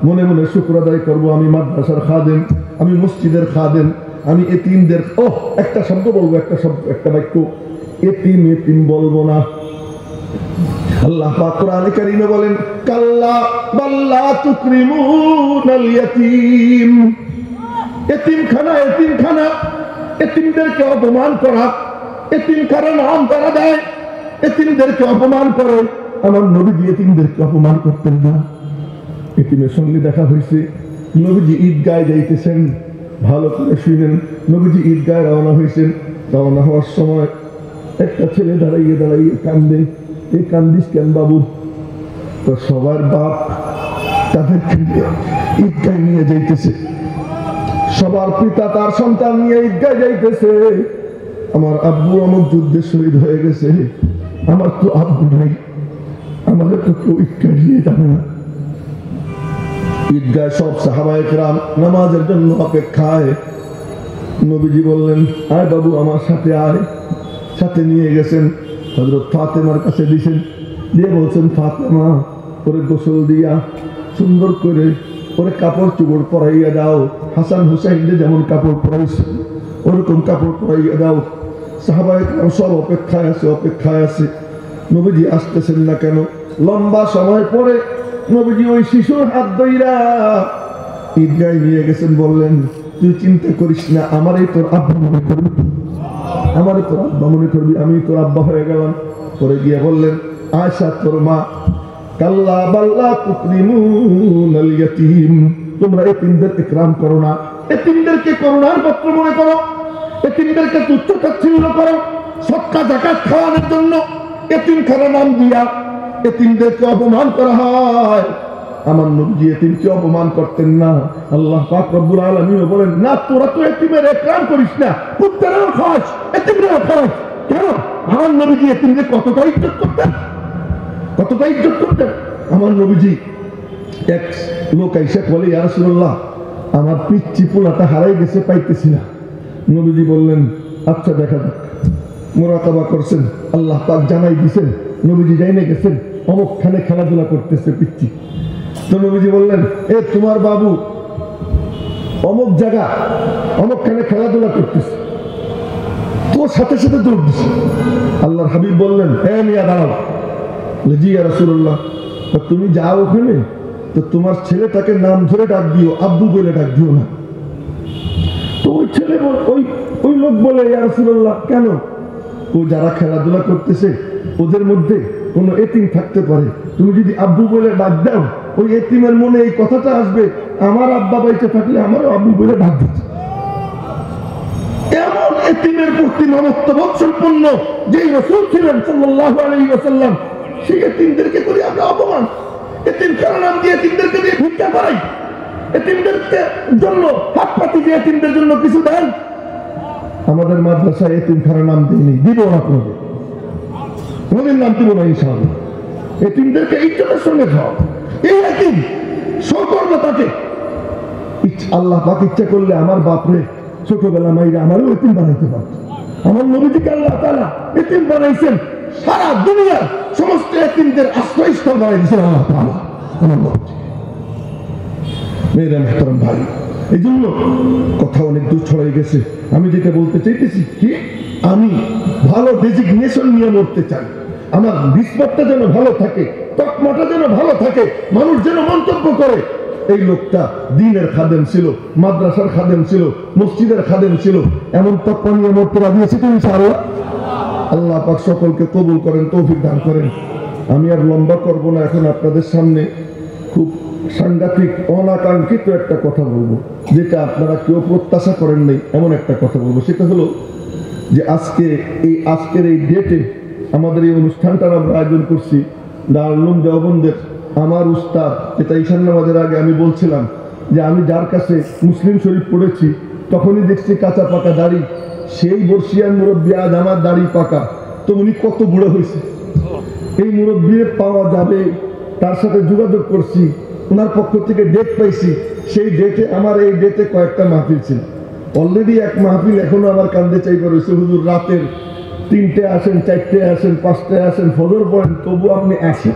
মনে মনে শুকর আদায় করবো আমি মাদ্রাসার খাদেম আমি মসজিদের খাদেম আমি এতিমদের একটা শব্দ বলবো একটা বাক্য এতিম বলবো না আল্লাহ পাক কোরআনে কারীমে বলেন কাল্লা বাল্লা তুকরিমুনাল ইয়াতীম এতিমখানা এতিমদেরকে অপমান করা এতিমখানা নাম তারা দেয় এতিমদেরকে অপমান করে আমার নবীজি এতিমদেরকে অপমান করতেন না এতিমের সঙ্গে দেখা হয়েছে নবীজি ঈদগায় যাইতেছেন ভালো করে শুনেন নবীজি ঈদগায় রওনা হয়েছেন রওনা হওয়ার সময় একটা ছেলে দাঁড়াইয়ে কান্দে এই কান্দিস কেন বাবু তো সবার বাপ তাদেরকে ঈদগায় নিয়ে যাইতেছে সবার পিতা তার সন্তান নিয়ে ঈদগায় যাইতেছে আমার আব্বু আমার যুদ্ধে শহীদ হয়ে গেছে আমার তো আব্বু নাই, আমাদের তো কেউ ঈদগাহ নিয়ে যাবে না। ঈদগায় সব সাহাবায়ে কেরাম নামাজের জন্য অপেক্ষায়। নবীজি বললেন, আয় বাবু আমার সাথে আয়। সাথে নিয়ে গেছেন, হযরত ফাতেমার কাছে দিয়েছেন, দিয়ে বলছেন, ফাতেমা ওরে গোসল দিয়া সুন্দর করে ওরে কাপড় চোপড় পরাইয়া দাও, হাসান হুসাইনদের যেমন কাপড় পরাইছে ওরকম কাপড় পরাইয়া দাও। সাহাবায়ে কেরাম সব অপেক্ষায় আছে। নবীজি আসতেছেন না কেন? লম্বা সময় পরে নবীজি ওই শিশুর হাত ধইরা ঈদগায় নিয়ে গেছেন। বললেন, তুই চিন্তা করিস না, আমারই তোর আব্বা মনে করবি, আমারই তোর আব্বা মনে করবি, আমি তোর আব্বা হয়ে গেলাম। পরে গিয়ে বললেন, আয়েশা তোর মা, কাল্লা বাল্লা তুকরিমুনাল ইয়াতীম, তোমরা এতিমদের ইকরাম করো না, এতিমদেরকে করুণার পাত্র মনে করো, এতিমদেরকে তুচ্ছ তাচ্ছিল্য করো। সদকা যাকাত খাওয়ানোর জন্য এতিমখানা নাম দিয়া এতিমদেরকে অপমান করা হয়। আমার নবী এতিমকে অপমান করতেন না। আল্লাহ পাক রব্বুল আলামিন বলেন, না তোরা তো এতিমের ইকরাম করিস না, কুত্তারও খাস, এতিমরাও খাস। কেন? আমার নবী এতিমদের কতটা ইজ্জত করতেন, কতটা ইজ্জত করতেন। আমার নবীজি এক লোক আইসা বলে, ইয়া রাসূলুল্লাহ আমার পিচ্চি পোলাটা হারাই গেছে, পাইতেছি না। নবীজি বললেন, আচ্ছা দেখা যাক। মুরাকাবা করছেন, আল্লাহ পাক জানাই দিছেন, নবীজি যাইনে গেছেন, অমুকখানে খেলাধুলা করতেছে পিচ্চি। তো নবীজি বললেন, এ তোমার বাবু অমুক জায়গা অমুকখানে খেলাধুলা করতেছে, তোর সাথে সাথে দৌড় দিছে। আল্লাহর হাবিব বললেন, হে মিয়া দাঁড়াও। জি ইয়া রাসূলুল্লাহ, তুমি যাও ওখানে, তো তোমার ছেলেটাকে নাম ধরে ডাক দিও, আব্বু বলে ডাক দিও না। তো ওই ছেলে ওই লোক বলে, ইয়া রাসূলুল্লাহ কেন? ও যারা খেলাধুলা করতেছে ওদের মধ্যে কোনো এতিম থাকতে পারে, তুমি যদি আব্বু বলে ডাক দাও, ওই এতিমের মনে এই কথাটা আসবে, আমার আব্বা বাইতে থাকলে আমারও আব্বু বলে ডাক দিচ্ছে। এমন এতিমের প্রতি মমত্ববোধ সম্পন্ন যেই রাসূল ছিলেন সাল্লাল্লাহু আলাইহি ওয়াসাল্লাম, সেই এতিমদেরকে করি আমরা অপমান। এতিমখানা নাম দিয়ে এতিমদেরকে দিয়ে ভিক্ষা করাই, এতিমদেরকে জন্য হাত পাতি দিয়ে এতিমদের জন্য কিছু দেন। আমাদের মাদ্রাসায় এতিমখানা নাম দিইনি, দিব না কোনদিন নাম দিব না ইনশাআল্লাহ। এতিমদেরকে ইজ্জতের সঙ্গে খাও, এই এতিম সকর্ম তাকে। আল্লাহ পাক ইচ্ছা করলে আমার বাপরে ছোটবেলা মাইরা আমারও এতিম বানাইতে পারত। আমার নবীজিকে আল্লাহ তাআলা এতিম বানাইছেন, সারা দুনিয়ার সমস্ত এতিমদের আশ্রয়স্থল বানাই দিয়েছেন আল্লাহ তাআলা আমার নবীজি। মেরে মুহতারাম ভাই, এই জন্য কথা অনেক দূর ছড়াই গেছে। আমি যেটা বলতে চাইতেছি কি, আমি ভালো ডেজিগনেশন নিয়ে মরতে চাই। আমার নিসবতটা যেন ভালো থাকে, তকমাটা যেন ভালো থাকে, মানুষ যেন মন্তব্য করে এই লোকটা দ্বীনের খাদেম ছিল, মাদ্রাসার খাদেম ছিল, মসজিদের খাদেম ছিল। এমন তকমা নিয়ে মরতে রাজি আছি তো ইনশাআল্লাহ। আল্লাহ পাক সকলকে কবুল করেন, তৌফিক দান করেন। আমি আর লম্বা করব না, এখন আপনাদের সামনে খুব সাংঘাতিক অনাকাঙ্ক্ষিত একটা কথা বলবো, যেটা আপনারা কেউ প্রত্যাশা করেন নাই, এমন একটা কথা বলবো। সেটা হলো যে আজকের এই ডেটে আমাদের এই অনুষ্ঠানটার আমরা আয়োজন করছি দারুল উলুম দেওবন্দের আমার উস্তাদ, যেটা ঈশান নামাজের আগে আমি বলছিলাম যে আমি যার কাছে মুসলিম শরীফ পড়েছি তখনই দেখছি কাঁচা পাকা দাড়ি, সেই বর্ষিয়ান মুরব্বী আজ আমার দাড়ি পাকা। তো উনি কত বুড়ো হয়েছে, এই মুরব্বীর পাওয়া যাবে, তার সাথে যোগাযোগ করছি, ওনার পক্ষ থেকে ডেট পাইছি। সেই ডেটে আমার এই ডেটে কয়েকটা মাহফিল ছিল, অলরেডি এক মাহফিল এখনো আমার কান্দে চাইবে রয়েছে, হুজুর রাতের 3টে আসেন, 4টে আসেন, 5টায় আসেন, ফজর পড়েন, তবু আপনি আসেন।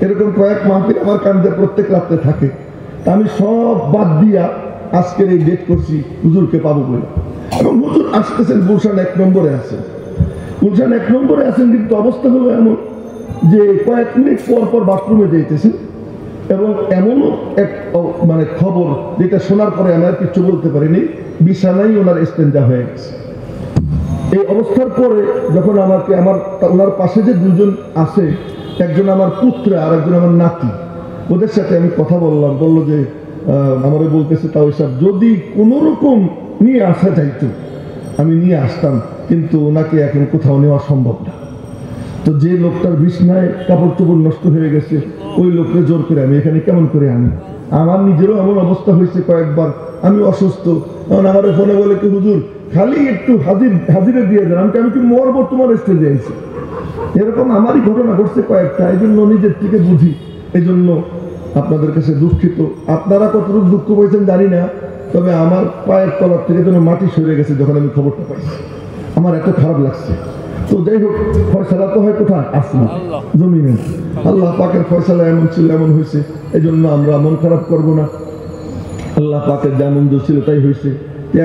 এরকম কয়েক মাহফিল আমার কান্দে প্রত্যেক রাতে থাকে। তা আমি সব বাদ দিয়া আজকের এই ডেট করছি হুজুরকে পাবো বলে। এবং হুজুর আসতেছেন, গুলশান 1 নম্বরে আছেন, গুলশান 1 নম্বরে আছেন। কিন্তু অবস্থা হলো এমন যে কয়েক মিনিট পর পর বাথরুমে যাইতেছেন, এবং এমনও এক মানে খবর যেটা শোনার পরে আমি আর কিছু বলতে পারিনি, বিছানায় ওনার ইস্তেঞ্জা হয়ে গেছে। এই অবস্থার পরে যখন ওনার পাশে যে দুজন আছে, একজন আমার পুত্র আর একজন আমার নাতি, ওদের সাথে আমি কথা বললাম। বললো যে আমারে বলতেছে তাও সব যদি কোনো রকম নিয়ে আসা যাইতো আমি নিয়ে আসতাম, কিন্তু ওনাকে এখন কোথাও নেওয়া সম্ভব না। তো যে লোকটার বিছনায় কাপড় চোপড় নষ্ট হয়ে গেছে, ওই লোককে জোর করে আমি এখানে কেমন করে আনি? আমার নিজেরও এমন অবস্থা হয়েছে কয়েকবার, আমি অসুস্থ, তখন আমার ফোনে বলে কি হুজুর খালি একটু হাজিরে দিয়ে দেন, আমি কি মরবো তোমার স্টেজে আইছি। এরকম আমারই ঘটনা ঘটছে কয়েকটা, এই জন্য নিজের থেকে বুঝি, এই জন্য আপনাদের কাছে দুঃখিত। আপনারা কতটুকু দুঃখ পেয়েছেন জানি না, তবে আমার পায়ের তলার থেকে যেন মাটি সরে গেছে যখন আমি খবরটা পাইছি, আমার এত খারাপ লাগছে। তো যাই হোক, ফয়সালা তো হয় কোথায়? আসমান জমিনে। আল্লাহ পাকের ফয়সালা এমন ছিল, এমন হয়েছে, এই জন্য আমরা মন খারাপ করব না। আল্লাহ পাকের যেমন ছিল তাই হয়েছে।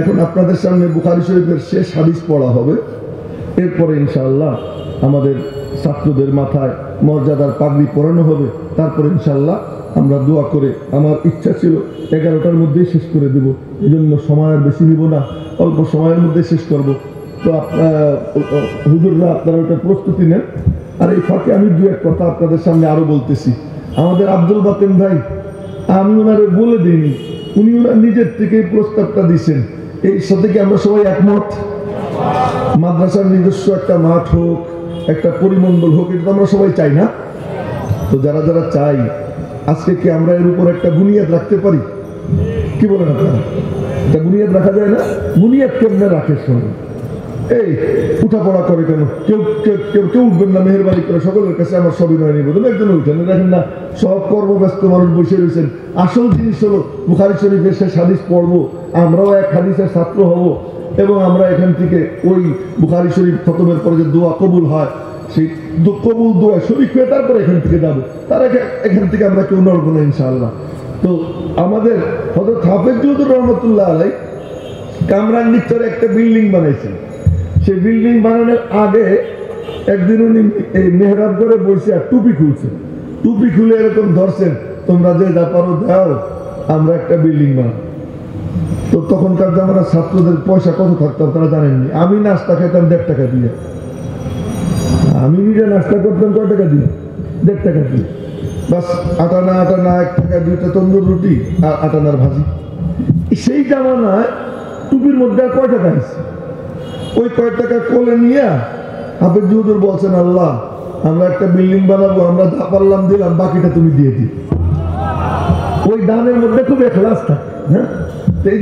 এখন আপনাদের সামনে বুখারী শরীফের শেষ হাদিস পড়া হবে, এরপরে ইনশাআল্লাহ আমাদের ছাত্রদের মাথায় মর্যাদার পাগড়ি পরানো হবে, তারপরে ইনশাআল্লাহ আমরা দোয়া করে, আমার ইচ্ছা ছিল 11টার মধ্যেই শেষ করে দেব, এই জন্য সময় আর বেশি নিব না, অল্প সময়ের মধ্যে শেষ করব। তো হুজুররা আপনারা ওটা প্রস্তুতি নেন। আর এই ফাঁকে আমি দু এক কথা আপনাদের সামনে আরো বলতেছি। আমাদের আব্দুল বাতেন ভাই, আমি ওনারে বলে দিইনি, উনি ওনার নিজের থেকে প্রস্তাবটা দিচ্ছেন। এই সাথে কি আমরা সবাই একমত? মাদ্রাসার নিজস্ব একটা মাঠ হোক, একটা পরিমণ্ডল হোক, এটা তো আমরা সবাই চাই না? তো যারা যারা চাই, আজকে কি আমরা এর উপর একটা বুনিয়াদ রাখতে পারি? কি বলেন আপনারা? এটা বুনিয়াদ রাখা যায় না? বুনিয়াদ কেমনে রাখে শোনেন, এই উঠাপড়া করে কেন? কেউ কেউ কেউ উঠবেন না, মেহেরবানি করে সকলের কাছে আমার সবিনয় নিবেদন, একজন উঠেন, দেখেন না সব কর্মব্যস্ত মানুষ বসে রয়েছেন। আসল জিনিস হলো বুখারী শরীফের শেষ হাদিস পড়বো, আমরাও এক হাদিসের ছাত্র হব, এবং আমরা এখান থেকে ওই বুখারী শরীফ খতমের পরে যে দোয়া কবুল হয়, সেই কবুল দোয়া শরীফ হয়ে তারপরে এখান থেকে যাবো। তার এখান থেকে আমরা কেউ নড়বো না ইনশাআল্লাহ। তো আমাদের হযরত হাফেজ হুজুর রহমতুল্লাহ আলাইহি কামরাঙ্গীর একটা বিল্ডিং বানাইছেন। সেই বিল্ডিং বানানোর আগে একদিন উনি এই মেহরাব করে বসে আর টুপি খুলছেন, টুপি খুলে এরকম ধরছেন, তোমরা যে যা পারো দাও, আমরা একটা বিল্ডিং বানাবো। তো তখনকার আমরা ছাত্রদের পয়সা কত থাকতো আপনারা জানেননি। আমি নাস্তা খেতাম 1.5 টাকা দিয়ে, আমি নিজে নাস্তা করতাম কয় টাকা দিয়ে? 1.5 টাকা দিয়ে। বাস আটানা 1 টাকা 2টা তন্দুর রুটি আর আটানার ভাজি। সেই জামানায় টুপির মধ্যে আর কয় টাকা আছে? ওই কয় টাকা কোলে নিয়ে হাফেজ হুজুর বলছেন, আল্লাহ আমরা একটা বিল্ডিং বানাবো, আমরা যা পারলাম দিলাম, বাকিটা তুমি দিয়ে দিই। ওই দানের মধ্যে খুব এখলাস থাকে। হ্যাঁ, এই